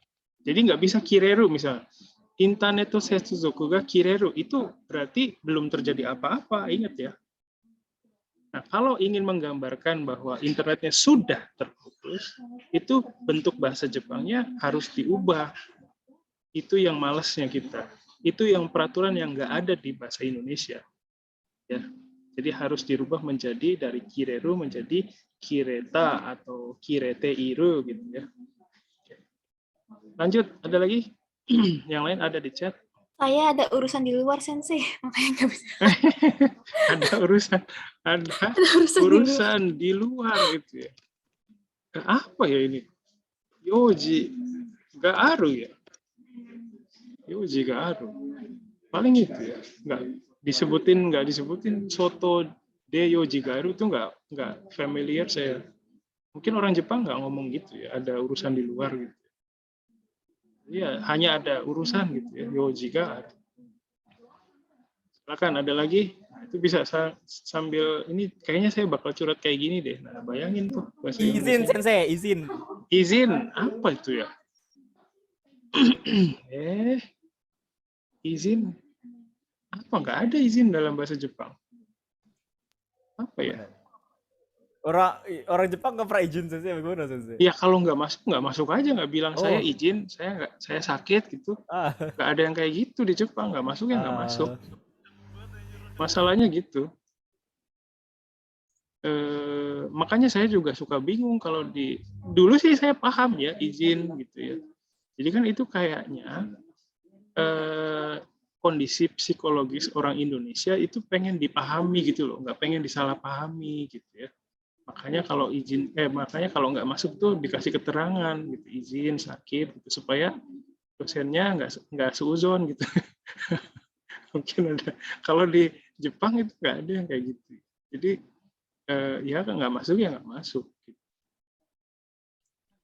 Jadi nggak bisa kireru misalnya. Internet to setsuzoku ga kireru, itu berarti belum terjadi apa-apa, ingat ya. Nah, kalau ingin menggambarkan bahwa internetnya sudah terputus, itu bentuk bahasa Jepangnya harus diubah. Itu yang malesnya kita. Itu yang peraturan yang nggak ada di bahasa Indonesia. Ya. Jadi harus dirubah menjadi dari kireru menjadi kireta atau kirete iru gitu ya. Lanjut, ada lagi? Yang lain ada di chat. Saya ada urusan di luar, Sensei. Makanya nggak bisa. Ada urusan di luar gitu ya. Apa ya ini? Yoji ga aru ya? Yoji ga aru. Paling itu ya. Nggak disebutin soto de yoji ga aru itu nggak familiar saya. Mungkin orang Jepang nggak ngomong gitu ya. Ada urusan di luar gitu. Iya, hanya ada urusan gitu ya, yoji ga aru. Silakan ada lagi, itu bisa sambil ini kayaknya saya bakal curhat kayak gini deh. Nah, bayangin tuh. Izin sensei, izin. Izin apa itu ya? Izin apa? Nggak ada izin dalam bahasa Jepang. Apa ya? Orang Jepang nggak pernah izin sensei, bagaimana sensei? Ya kalau nggak masuk aja, nggak bilang saya izin, saya sakit gitu. Nggak ada yang kayak gitu di Jepang, nggak masuk ya nggak masuk. Masalahnya gitu. Makanya saya juga suka bingung kalau dulu sih saya paham ya izin gitu ya. Jadi kan itu kayaknya kondisi psikologis orang Indonesia itu pengen dipahami gitu loh, nggak pengen disalahpahami gitu ya. Makanya kalau kalau nggak masuk tuh dikasih keterangan gitu, izin sakit gitu, supaya dosennya nggak seuzon gitu. Mungkin ada. Kalau di Jepang itu nggak ada yang kayak gitu. Jadi ya nggak masuk ya nggak masuk.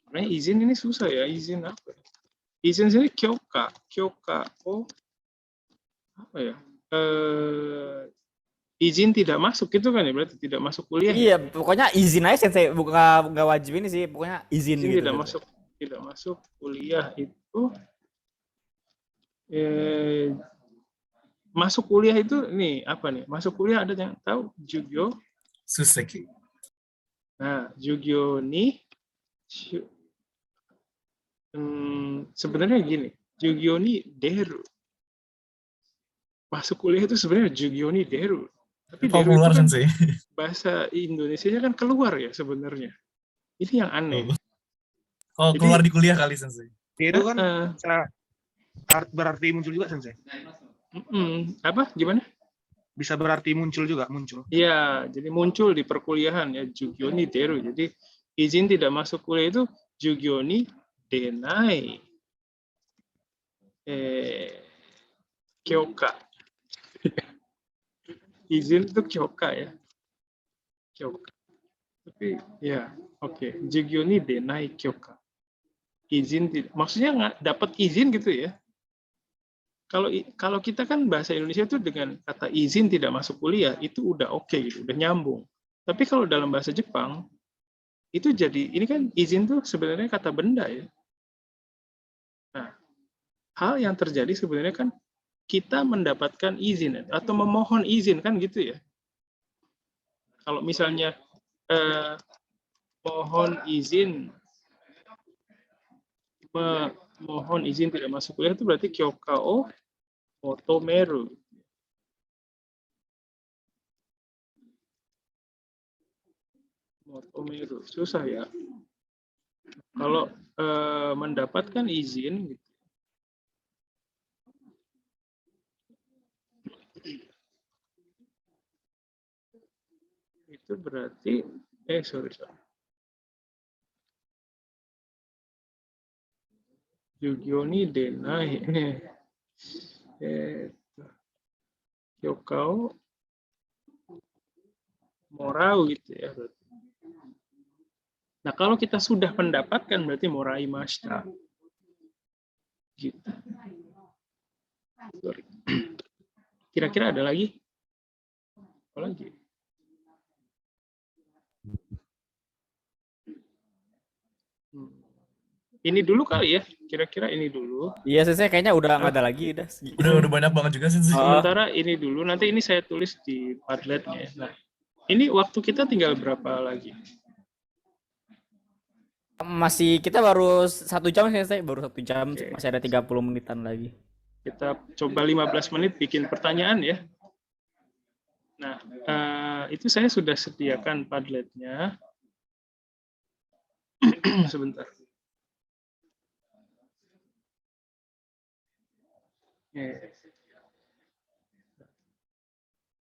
Makanya izin ini susah ya, izin apa? Izin sini kyoka, apa ya? Izin tidak masuk gitu kan ya, berarti tidak masuk kuliah. Iya, pokoknya izin aja sensei, bukan nggak wajib ini sih, pokoknya izin gitu. Tidak masuk kuliah itu masuk kuliah itu nih apa nih? Masuk kuliah ada yang tahu? Jugyo. Suseki. Nah, Jugyo nih sebenarnya gini, Jugyo nih deru. Masuk kuliah itu sebenarnya Jugyo nih deru. Tapi deru itu kan bahasa Indonesianya kan keluar ya sebenarnya. Ini yang aneh. Oh, keluar di kuliah kali sensei. Deru kan berarti muncul juga sensei. Apa? Gimana? Bisa berarti muncul juga, muncul. Iya, jadi muncul di perkuliahan ya, Jugyo ni deru. Jadi izin tidak masuk kuliah itu Jugyo ni denai kyoka. Izin itu kyoka ya. Kyoka. Tapi ya, oke. Jugyo ni denai kyoka. Izin tidak, maksudnya nggak dapat izin gitu ya. Kalau kita kan bahasa Indonesia itu dengan kata izin tidak masuk kuliah itu udah oke gitu, udah nyambung. Tapi kalau dalam bahasa Jepang itu jadi ini kan izin tuh sebenarnya kata benda ya. Nah, hal yang terjadi sebenarnya kan kita mendapatkan izin atau memohon izin kan gitu ya. Kalau misalnya mohon izin tidak masuk kuliah itu berarti kyokao otomeru. Otomeru susah ya. Kalau mendapatkan izin gitu. Itu berarti sorry. Jugyo ni denai kyokao morau gitu ya. Nah, kalau kita sudah mendapatkan berarti moraimashita. Gitu. Sorry. Kira-kira ada lagi? Apa lagi? Ini dulu kali ya, kira-kira ini dulu. Iya, sensei kayaknya udah nggak ada lagi, udah banyak banget juga sensei. Sementara ini dulu, nanti ini saya tulis di Padletnya. Nah, ini waktu kita tinggal berapa lagi? Masih kita baru 1 jam sensei, baru 1 jam, masih ada 30 menitan lagi. Kita coba 15 menit bikin pertanyaan ya. Nah, itu saya sudah sediakan Padletnya. Sebentar.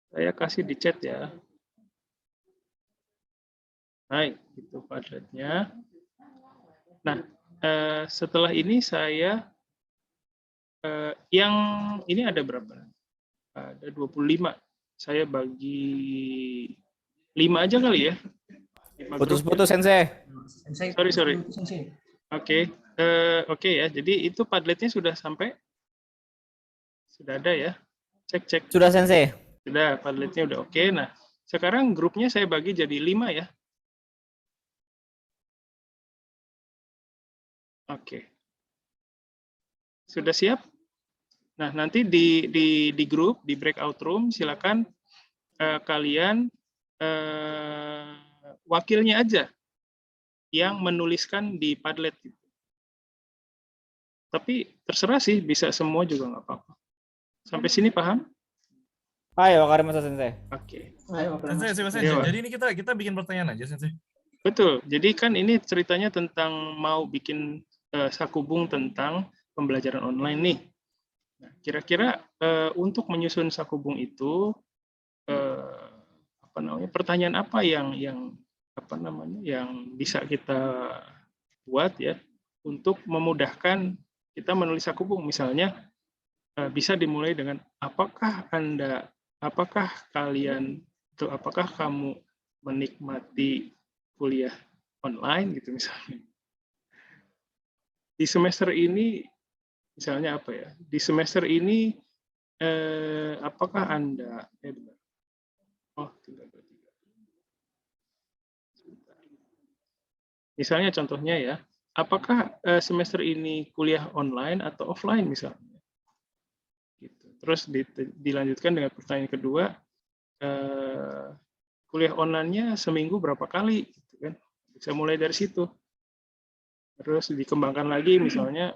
Saya kasih di chat ya. Baik, itu Padletnya. Nah, setelah ini saya yang ini ada berapa? Ada 25. Saya bagi 5 aja kali ya. Putus-putus sensei. Sorry. Oke, ya. Jadi itu Padletnya sudah sampai? Sudah ada ya? Cek. Sudah sensei. Sudah, Padletnya udah oke. Nah, sekarang grupnya saya bagi jadi 5 ya. Oke. Sudah siap? Nah, nanti di grup, di breakout room, silakan kalian wakilnya aja yang menuliskan di Padlet. Tapi terserah sih, bisa semua juga nggak apa-apa. Sampai sini paham? Hai, wakarimashita sensei. Oke. Sensei. Iya, Pak. Jadi ini kita bikin pertanyaan aja, Sensei. Betul. Jadi kan ini ceritanya tentang mau bikin sakubung tentang pembelajaran online nih. Nah, kira-kira untuk menyusun sakubung itu pertanyaan apa yang bisa kita buat ya untuk memudahkan kita menulis sakubung. Misalnya bisa dimulai dengan apakah kamu menikmati kuliah online gitu misalnya. Di semester ini misalnya apa ya? Di semester ini apakah Anda misalnya contohnya ya, apakah semester ini kuliah online atau offline misalnya? Gitu. Terus dilanjutkan dengan pertanyaan kedua, kuliah online-nya seminggu berapa kali? Gitu kan? Bisa mulai dari situ. Terus dikembangkan lagi misalnya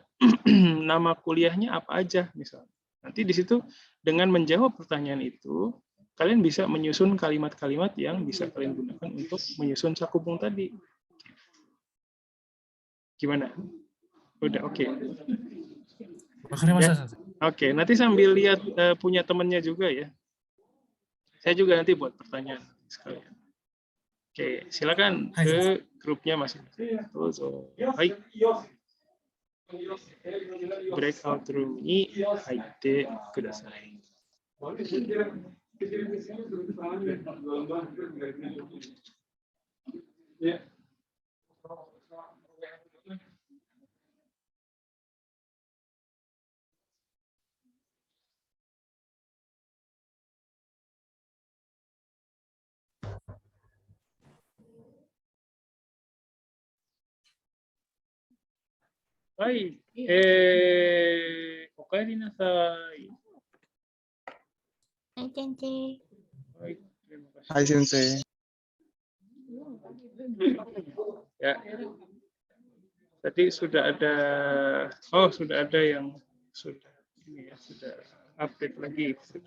nama kuliahnya apa aja misalnya. Nanti di situ dengan menjawab pertanyaan itu, kalian bisa menyusun kalimat-kalimat yang bisa kalian gunakan untuk menyusun sakubung tadi. Gimana? Udah oke. Ya? Oke, nanti sambil lihat punya temennya juga ya. Saya juga nanti buat pertanyaan sekalian. Oke, silakan ke grupnya masing-masing. Hai. Breakout roomに入ってください。はい、お帰りなさい。 Hai, Sensei. Baik, terima kasih. Hai Sensei. Ya. Tadi sudah ada yang sudah update lagi. Sip.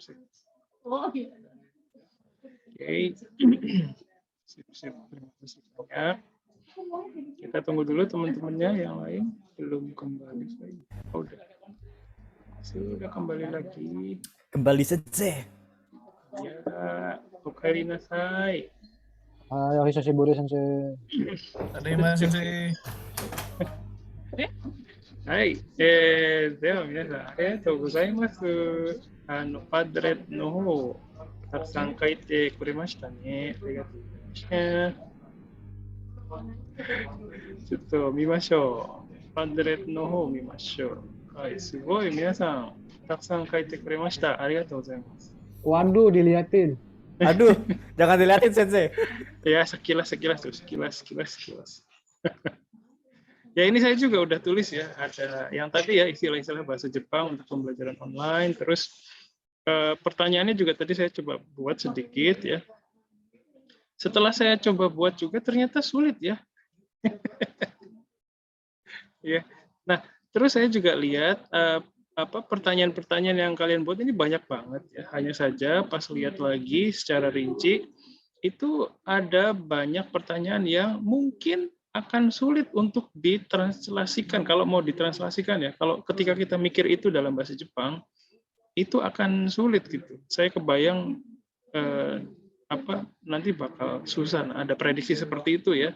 Oke. Sip. Terima kasih banyak. Kita tunggu dulu teman-temannya yang lain belum kembali. Sudah kembali lagi. Kembali Sensei. Ya, okaeri nasai. Hai, Hisashiburi Sensei. Tadaima, Sensei. はい、では皆さんありがとうございます。パドレットの方たくさん書いてくれましたね。ありがとうございました。ちょっと見ましょう。パドレットの方を見ましょう。はい、すごい皆さんたくさん書いてくれました。ありがとうございます。 Waduh, diliatin. Aduh, jangan diliatin Sensei. Ya, sekilas. Ya, ini saya juga udah tulis ya, ada yang tadi ya istilah-istilah bahasa Jepang untuk pembelajaran online. Terus pertanyaannya juga tadi saya coba buat sedikit ya. Setelah saya coba buat juga ternyata sulit ya. Ya. Nah, terus saya juga lihat pertanyaan-pertanyaan yang kalian buat ini banyak banget ya. Hanya saja pas lihat lagi secara rinci itu ada banyak pertanyaan yang mungkin akan sulit untuk ditranslasikan. Kalau mau ditranslasikan ya, kalau ketika kita mikir itu dalam bahasa Jepang, itu akan sulit gitu. Saya kebayang nanti bakal susah. Ada prediksi seperti itu ya.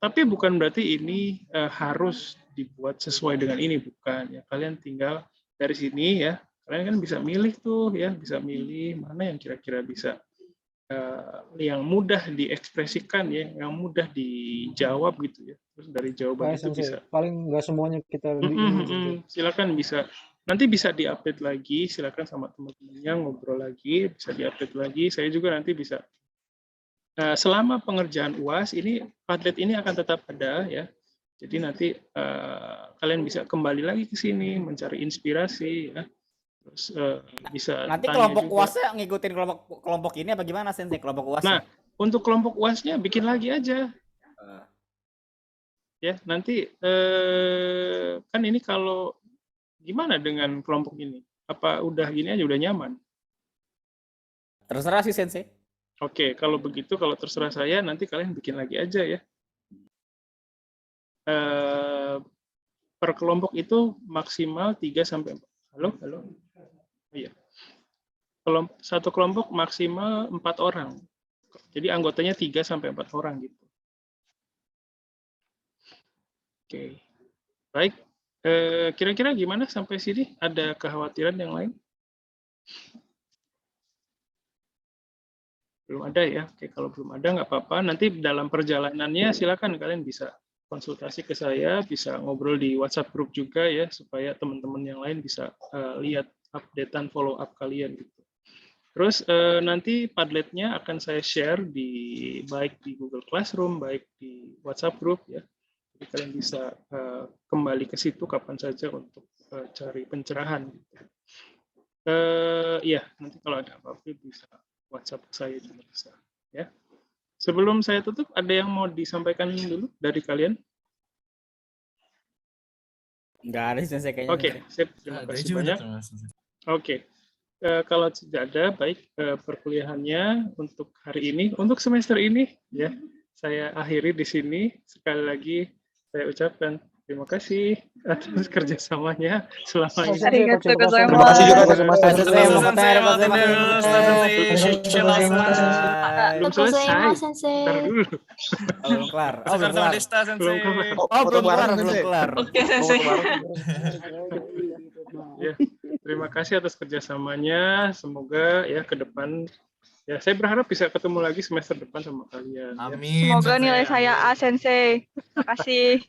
Tapi bukan berarti ini harus dibuat sesuai dengan ini, bukan ya. Kalian tinggal dari sini ya. Kalian kan bisa milih tuh ya, bisa milih mana yang kira-kira bisa yang mudah diekspresikan ya, yang mudah dijawab gitu ya. Terus dari jawaban itu bisa. Paling nggak semuanya kita silakan bisa. Nanti bisa diupdate lagi, silakan sama teman-temannya ngobrol lagi, bisa diupdate lagi. Saya juga nanti bisa. Selama pengerjaan UAS ini Padlet ini akan tetap ada ya. Jadi nanti kalian bisa kembali lagi ke sini mencari inspirasi ya. Terus bisa nanti kelompok UASnya ngikutin kelompok ini apa gimana Sensei kelompok UASnya? Nah, untuk kelompok UASnya bikin lagi aja. Ya, nanti kan ini kalau gimana dengan kelompok ini? Apa udah gini aja udah nyaman? Terserah sih Sensei. Oke, kalau begitu, kalau terserah saya, nanti kalian bikin lagi aja ya. Per kelompok itu maksimal 3 sampai 4. Halo? Iya. Satu kelompok maksimal 4 orang. Jadi anggotanya 3 sampai 4 orang gitu. Oke. Baik. Kira-kira gimana sampai sini? Ada kekhawatiran yang lain? Belum ada ya? Oke, kalau belum ada nggak apa-apa. Nanti dalam perjalanannya silakan kalian bisa konsultasi ke saya, bisa ngobrol di WhatsApp group juga ya, supaya teman-teman yang lain bisa lihat updatean follow up kalian gitu. Terus nanti Padletnya akan saya share baik di Google Classroom, baik di WhatsApp group ya. Jadi kalian bisa kembali ke situ kapan saja untuk cari pencerahan. Iya, nanti kalau ada apa-apa bisa WhatsApp saya juga bisa. Ya. Sebelum saya tutup, ada yang mau disampaikan dulu dari kalian? Nggak ada sih Sensei kayaknya. Oke, sip. Terima kasih banyak. Oke. Kalau tidak ada, baik perkuliahannya untuk hari ini, untuk semester ini, ya saya akhiri di sini. Sekali lagi saya ucapkan terima kasih atas kerjasamanya selama ini. Arigatou gozaimasu. Terima kasih juga Mas Belum selesai. Sensei. Ntar dulu. Belum kelar. Belum kelar. Belum kelar. Oke, Sensei. Ya, terima kasih atas kerjasamanya. Semoga ya ke depan, ya saya berharap bisa ketemu lagi semester depan sama kalian. Ya. Amin. Semoga Sensei. nilai saya A, Sensei. Makasih.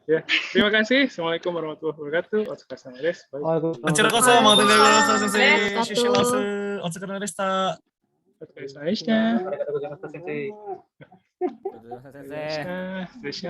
Ya, terima kasih. Assalamualaikum warahmatullahi wabarakatuh. Otsukaresama desu. Bye. こちらこそ、またね、先生、シュシュラス、お疲れ様でした。 Otsukaresama desu. Arigatou gozaimasu, Sensei. Sensei. Desu.